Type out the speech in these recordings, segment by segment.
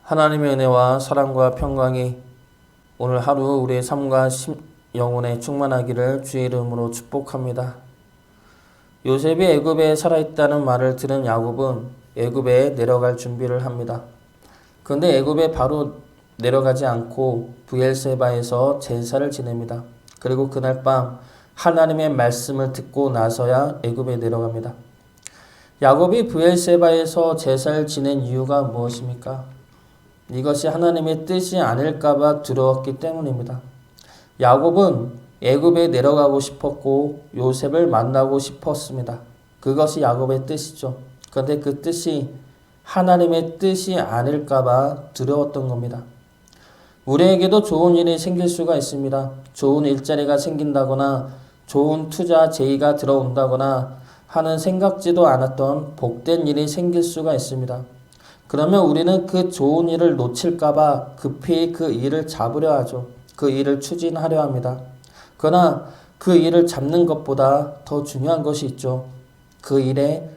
하나님의 은혜와 사랑과 평강이 오늘 하루 우리의 삶과 영혼에 충만하기를 주의 이름으로 축복합니다. 요셉이 애굽에 살아있다는 말을 들은 야곱은 애굽에 내려갈 준비를 합니다. 그런데 애굽에 바로 내려가지 않고 브엘세바에서 제사를 지냅니다. 그리고 그날 밤 하나님의 말씀을 듣고 나서야 애굽에 내려갑니다. 야곱이 브엘세바에서 제사를 지낸 이유가 무엇입니까? 이것이 하나님의 뜻이 아닐까봐 두려웠기 때문입니다. 야곱은 애굽에 내려가고 싶었고 요셉을 만나고 싶었습니다. 그것이 야곱의 뜻이죠. 그런데 그 뜻이 하나님의 뜻이 아닐까봐 두려웠던 겁니다. 우리에게도 좋은 일이 생길 수가 있습니다. 좋은 일자리가 생긴다거나 좋은 투자 제의가 들어온다거나 하는 생각지도 않았던 복된 일이 생길 수가 있습니다. 그러면 우리는 그 좋은 일을 놓칠까봐 급히 그 일을 잡으려 하죠. 그 일을 추진하려 합니다. 그러나 그 일을 잡는 것보다 더 중요한 것이 있죠. 그 일에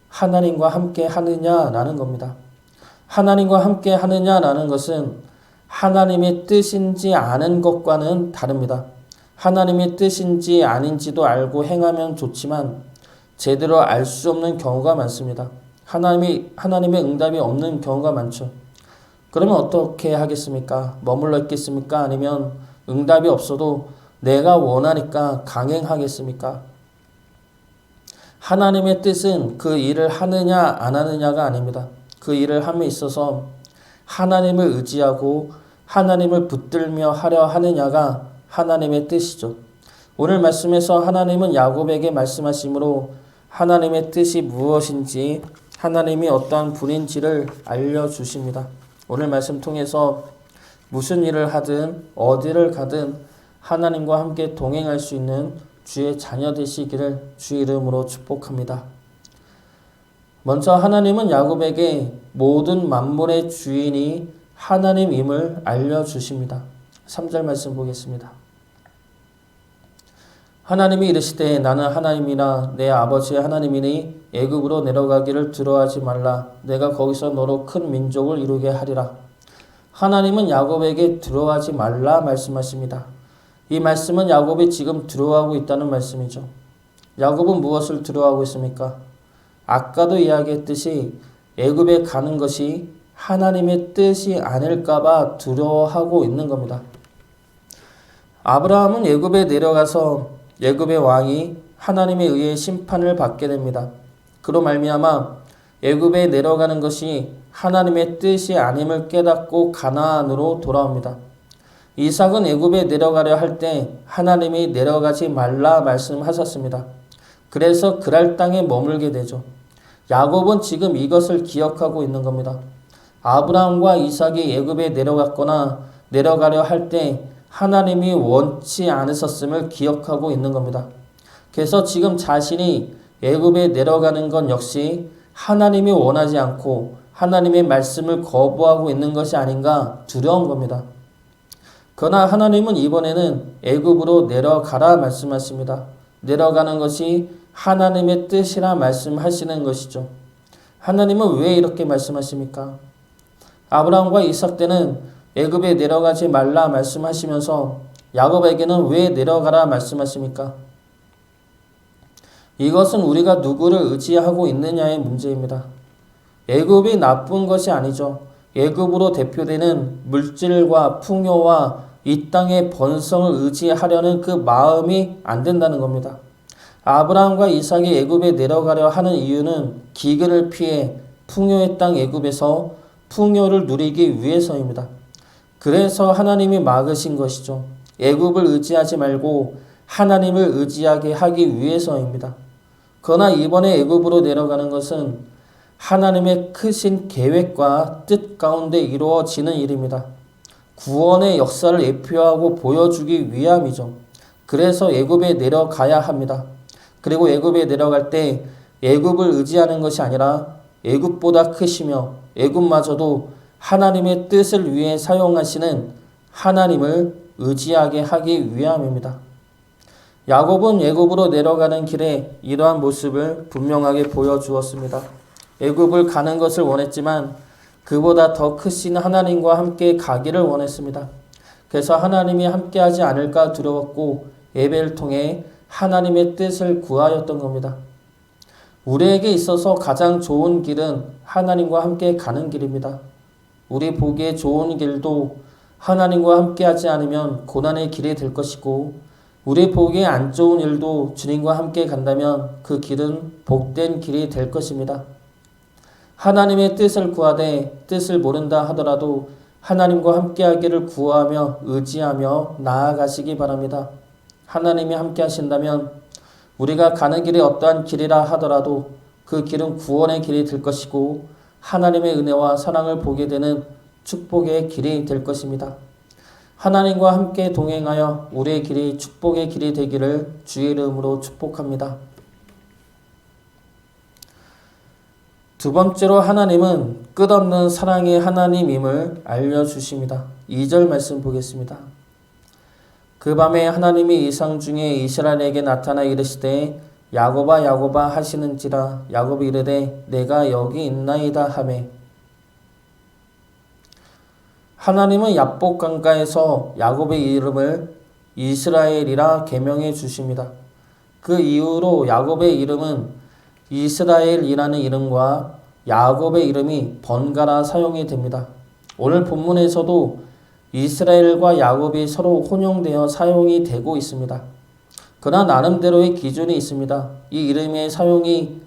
하나님과 함께 하느냐라는 겁니다. 하나님과 함께 하느냐라는 것은 하나님의 뜻인지 아는 것과는 다릅니다. 하나님의 뜻인지 아닌지도 알고 행하면 좋지만 제대로 알 수 없는 경우가 많습니다. 하나님의 응답이 없는 경우가 많죠. 그러면 어떻게 하겠습니까? 머물러 있겠습니까? 아니면 응답이 없어도 내가 원하니까 강행하겠습니까? 하나님의 뜻은 그 일을 하느냐 안 하느냐가 아닙니다. 그 일을 함에 있어서 하나님을 의지하고 하나님을 붙들며 하려 하느냐가 하나님의 뜻이죠. 오늘 말씀에서 하나님은 야곱에게 말씀하시므로 하나님의 뜻이 무엇인지 하나님이 어떠한 분인지를 알려주십니다. 오늘 말씀 통해서 무슨 일을 하든 어디를 가든 하나님과 함께 동행할 수 있는 주의 자녀 되시기를 주의 이름으로 축복합니다. 먼저 하나님은 야곱에게 모든 만물의 주인이 하나님임을 알려주십니다. 3절 말씀 보겠습니다. 하나님이 이르시되 나는 하나님이나 내 아버지의 하나님이니 애굽으로 내려가기를 두려워하지 말라. 내가 거기서 너로 큰 민족을 이루게 하리라. 하나님은 야곱에게 두려워하지 말라 말씀하십니다. 이 말씀은 야곱이 지금 두려워하고 있다는 말씀이죠. 야곱은 무엇을 두려워하고 있습니까? 아까도 이야기했듯이 애굽에 가는 것이 하나님의 뜻이 아닐까봐 두려워하고 있는 겁니다. 아브라함은 애굽에 내려가서 애굽의 왕이 하나님에 의해 심판을 받게 됩니다. 그로 말미암아 애굽에 내려가는 것이 하나님의 뜻이 아님을 깨닫고 가나안으로 돌아옵니다. 이삭은 애굽에 내려가려 할 때 하나님이 내려가지 말라 말씀하셨습니다. 그래서 그랄 땅에 머물게 되죠. 야곱은 지금 이것을 기억하고 있는 겁니다. 아브라함과 이삭이 애굽에 내려갔거나 내려가려 할 때 하나님이 원치 않으셨음을 기억하고 있는 겁니다. 그래서 지금 자신이 애굽에 내려가는 건 역시 하나님이 원하지 않고 하나님의 말씀을 거부하고 있는 것이 아닌가 두려운 겁니다. 그러나 하나님은 이번에는 애굽으로 내려가라 말씀하십니다. 내려가는 것이 하나님의 뜻이라 말씀하시는 것이죠. 하나님은 왜 이렇게 말씀하십니까? 아브라함과 이삭 때는 애굽에 내려가지 말라 말씀하시면서 야곱에게는 왜 내려가라 말씀하십니까? 이것은 우리가 누구를 의지하고 있느냐의 문제입니다. 애굽이 나쁜 것이 아니죠. 애굽으로 대표되는 물질과 풍요와 이 땅의 번성을 의지하려는 그 마음이 안 된다는 겁니다. 아브라함과 이삭이 애굽에 내려가려 하는 이유는 기근을 피해 풍요의 땅 애굽에서 풍요를 누리기 위해서입니다. 그래서 하나님이 막으신 것이죠. 애굽을 의지하지 말고 하나님을 의지하게 하기 위해서입니다. 그러나 이번에 애굽으로 내려가는 것은 하나님의 크신 계획과 뜻 가운데 이루어지는 일입니다. 구원의 역사를 예표하고 보여주기 위함이죠. 그래서 애굽에 내려가야 합니다. 그리고 애굽에 내려갈 때 애굽을 의지하는 것이 아니라 애굽보다 크시며 애굽마저도 하나님의 뜻을 위해 사용하시는 하나님을 의지하게 하기 위함입니다. 야곱은 애굽으로 내려가는 길에 이러한 모습을 분명하게 보여주었습니다. 애굽을 가는 것을 원했지만 그보다 더 크신 하나님과 함께 가기를 원했습니다. 그래서 하나님이 함께하지 않을까 두려웠고 예배를 통해 하나님의 뜻을 구하였던 겁니다. 우리에게 있어서 가장 좋은 길은 하나님과 함께 가는 길입니다. 우리 보기에 좋은 길도 하나님과 함께하지 않으면 고난의 길이 될 것이고, 우리 보기에 안 좋은 일도 주님과 함께 간다면 그 길은 복된 길이 될 것입니다. 하나님의 뜻을 구하되 뜻을 모른다 하더라도 하나님과 함께하기를 구하며 의지하며 나아가시기 바랍니다. 하나님이 함께 하신다면 우리가 가는 길이 어떠한 길이라 하더라도 그 길은 구원의 길이 될 것이고 하나님의 은혜와 사랑을 보게 되는 축복의 길이 될 것입니다. 하나님과 함께 동행하여 우리의 길이 축복의 길이 되기를 주의 이름으로 축복합니다. 두 번째로 하나님은 끝없는 사랑의 하나님임을 알려주십니다. 2절 말씀 보겠습니다. 그 밤에 하나님이 이상 중에 이스라엘에게 나타나 이르시되 야곱아 야곱아 하시는지라. 야곱이 이르되 내가 여기 있나이다 하매. 하나님은 야복 강가에서 야곱의 이름을 이스라엘이라 계명해 주십니다. 그 이후로 야곱의 이름은 이스라엘이라는 이름과 야곱의 이름이 번갈아 사용이 됩니다. 오늘 본문에서도 이스라엘과 야곱이 서로 혼용되어 사용이 되고 있습니다. 그러나 나름대로의 기준이 있습니다. 이 이름이 사용이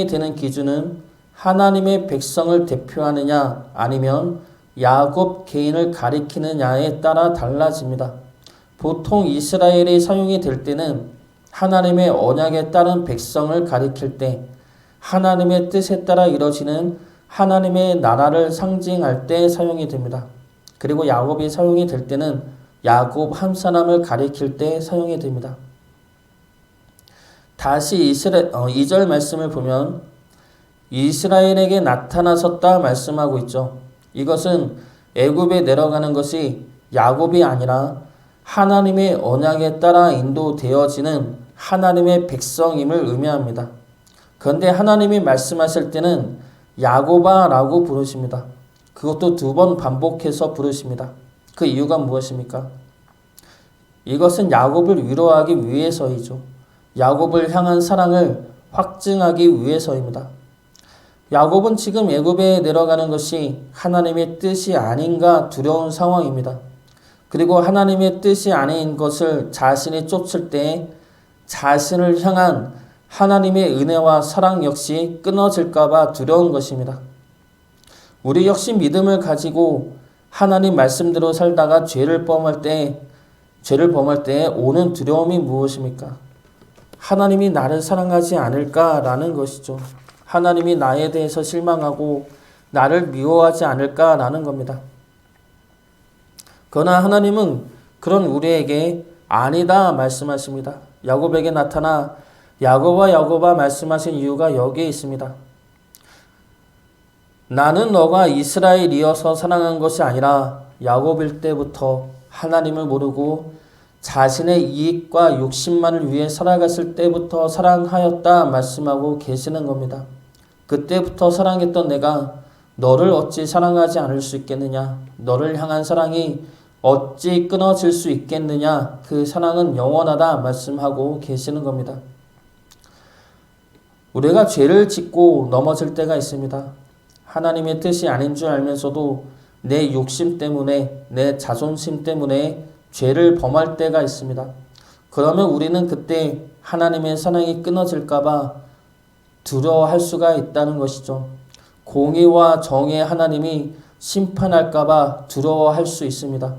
되는 기준은 하나님의 백성을 대표하느냐 아니면 야곱 개인을 가리키느냐에 따라 달라집니다. 보통 이스라엘이 사용이 될 때는 하나님의 언약에 따른 백성을 가리킬 때, 하나님의 뜻에 따라 이루어지는 하나님의 나라를 상징할 때 사용이 됩니다. 그리고 야곱이 사용이 될 때는 야곱 한 사람을 가리킬 때 사용이 됩니다. 다시 2절 말씀을 보면 이스라엘에게 나타나셨다 말씀하고 있죠. 이것은 애굽에 내려가는 것이 야곱이 아니라 하나님의 언약에 따라 인도되어지는 하나님의 백성임을 의미합니다. 그런데 하나님이 말씀하실 때는 야곱아라고 부르십니다. 그것도 2번 반복해서 부르십니다. 그 이유가 무엇입니까? 이것은 야곱을 위로하기 위해서이죠. 야곱을 향한 사랑을 확증하기 위해서입니다. 야곱은 지금 애굽에 내려가는 것이 하나님의 뜻이 아닌가 두려운 상황입니다. 그리고 하나님의 뜻이 아닌 것을 자신이 쫓을 때 자신을 향한 하나님의 은혜와 사랑 역시 끊어질까 봐 두려운 것입니다. 우리 역시 믿음을 가지고 하나님 말씀대로 살다가 죄를 범할 때 오는 두려움이 무엇입니까? 하나님이 나를 사랑하지 않을까라는 것이죠. 하나님이 나에 대해서 실망하고 나를 미워하지 않을까라는 겁니다. 그러나 하나님은 그런 우리에게 아니다 말씀하십니다. 야곱에게 나타나 야곱아 야곱아 말씀하신 이유가 여기에 있습니다. 나는 너가 이스라엘이어서 사랑한 것이 아니라 야곱일 때부터 하나님을 모르고 자신의 이익과 욕심만을 위해 살아갔을 때부터 사랑하였다 말씀하고 계시는 겁니다. 그때부터 사랑했던 내가 너를 어찌 사랑하지 않을 수 있겠느냐? 너를 향한 사랑이 어찌 끊어질 수 있겠느냐? 그 사랑은 영원하다 말씀하고 계시는 겁니다. 우리가 죄를 짓고 넘어질 때가 있습니다. 하나님의 뜻이 아닌 줄 알면서도 내 욕심 때문에, 내 자존심 때문에 죄를 범할 때가 있습니다. 그러면 우리는 그때 하나님의 사랑이 끊어질까봐 두려워할 수가 있다는 것이죠. 공의와 정의의 하나님이 심판할까봐 두려워할 수 있습니다.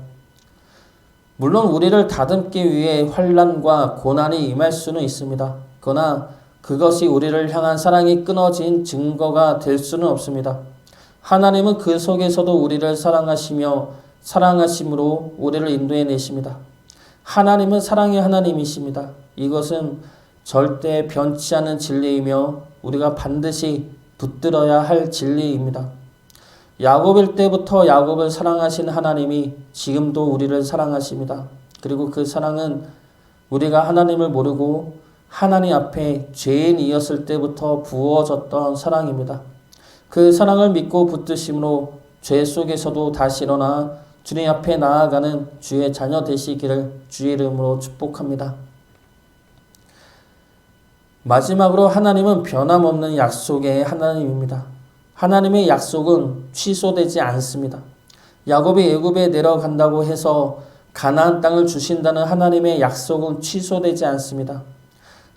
물론 우리를 다듬기 위해 환난과 고난이 임할 수는 있습니다. 그러나 그것이 우리를 향한 사랑이 끊어진 증거가 될 수는 없습니다. 하나님은 그 속에서도 우리를 사랑하시며 사랑하심으로 우리를 인도해 내십니다. 하나님은 사랑의 하나님이십니다. 이것은 절대 변치 않은 진리이며 우리가 반드시 붙들어야 할 진리입니다. 야곱일 때부터 야곱을 사랑하신 하나님이 지금도 우리를 사랑하십니다. 그리고 그 사랑은 우리가 하나님을 모르고 하나님 앞에 죄인이었을 때부터 부어졌던 사랑입니다. 그 사랑을 믿고 붙드심으로 죄 속에서도 다시 일어나 주님 앞에 나아가는 주의 자녀 되시기를 주의 이름으로 축복합니다. 마지막으로 하나님은 변함없는 약속의 하나님입니다. 하나님의 약속은 취소되지 않습니다. 야곱이 애굽에 내려간다고 해서 가나안 땅을 주신다는 하나님의 약속은 취소되지 않습니다.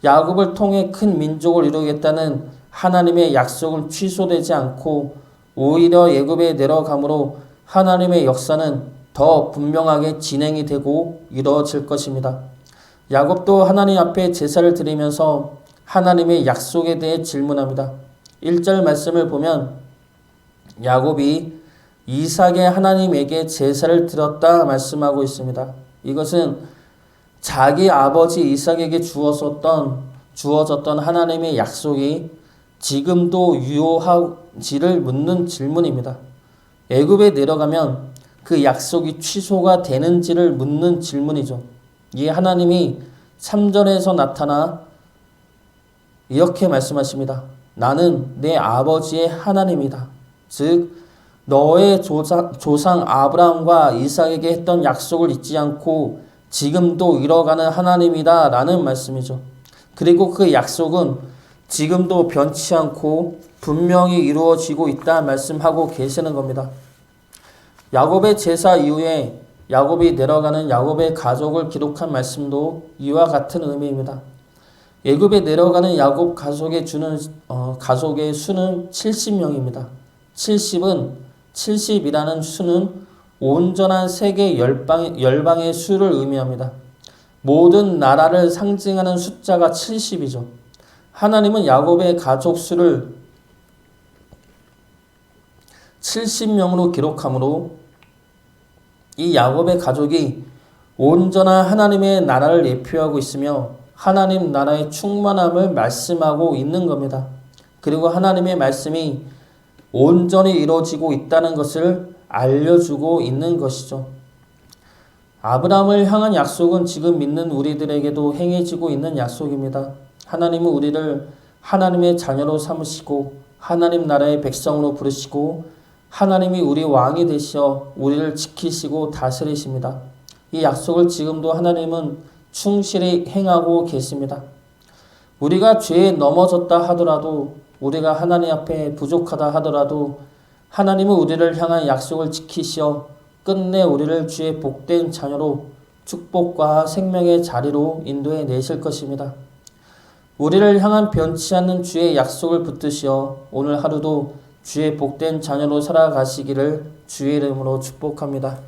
야곱을 통해 큰 민족을 이루겠다는 하나님의 약속은 취소되지 않고 오히려 애굽에 내려감으로 하나님의 역사는 더 분명하게 진행이 되고 이루어질 것입니다. 야곱도 하나님 앞에 제사를 드리면서 하나님의 약속에 대해 질문합니다. 1절 말씀을 보면 야곱이 이삭의 하나님에게 제사를 드렸다 말씀하고 있습니다. 이것은 자기 아버지 이삭에게 주어졌던 하나님의 약속이 지금도 유효한지를 묻는 질문입니다. 애굽에 내려가면 그 약속이 취소가 되는지를 묻는 질문이죠. 이 하나님이 3절에서 나타나 이렇게 말씀하십니다. 나는 내 아버지의 하나님이다. 즉 너의 조상 아브라함과 이삭에게 했던 약속을 잊지 않고 지금도 이뤄가는 하나님이다 라는 말씀이죠. 그리고 그 약속은 지금도 변치 않고 분명히 이루어지고 있다 말씀하고 계시는 겁니다. 야곱의 제사 이후에 야곱이 내려가는 야곱의 가족을 기록한 말씀도 이와 같은 의미입니다. 애굽에 내려가는 야곱 가족의 수는 70명입니다. 70이라는 수는 온전한 세계 열방의 수를 의미합니다. 모든 나라를 상징하는 숫자가 70이죠. 하나님은 야곱의 가족 수를 70명으로 기록하므로 이 야곱의 가족이 온전한 하나님의 나라를 예표하고 있으며 하나님 나라의 충만함을 말씀하고 있는 겁니다. 그리고 하나님의 말씀이 온전히 이루어지고 있다는 것을 알려주고 있는 것이죠. 아브라함을 향한 약속은 지금 믿는 우리들에게도 행해지고 있는 약속입니다. 하나님은 우리를 하나님의 자녀로 삼으시고 하나님 나라의 백성으로 부르시고 하나님이 우리 왕이 되시어 우리를 지키시고 다스리십니다. 이 약속을 지금도 하나님은 충실히 행하고 계십니다. 우리가 죄에 넘어졌다 하더라도 우리가 하나님 앞에 부족하다 하더라도 하나님은 우리를 향한 약속을 지키시어 끝내 우리를 주의 복된 자녀로 축복과 생명의 자리로 인도해 내실 것입니다. 우리를 향한 변치 않는 주의 약속을 붙드시어 오늘 하루도 주의 복된 자녀로 살아가시기를 주의 이름으로 축복합니다.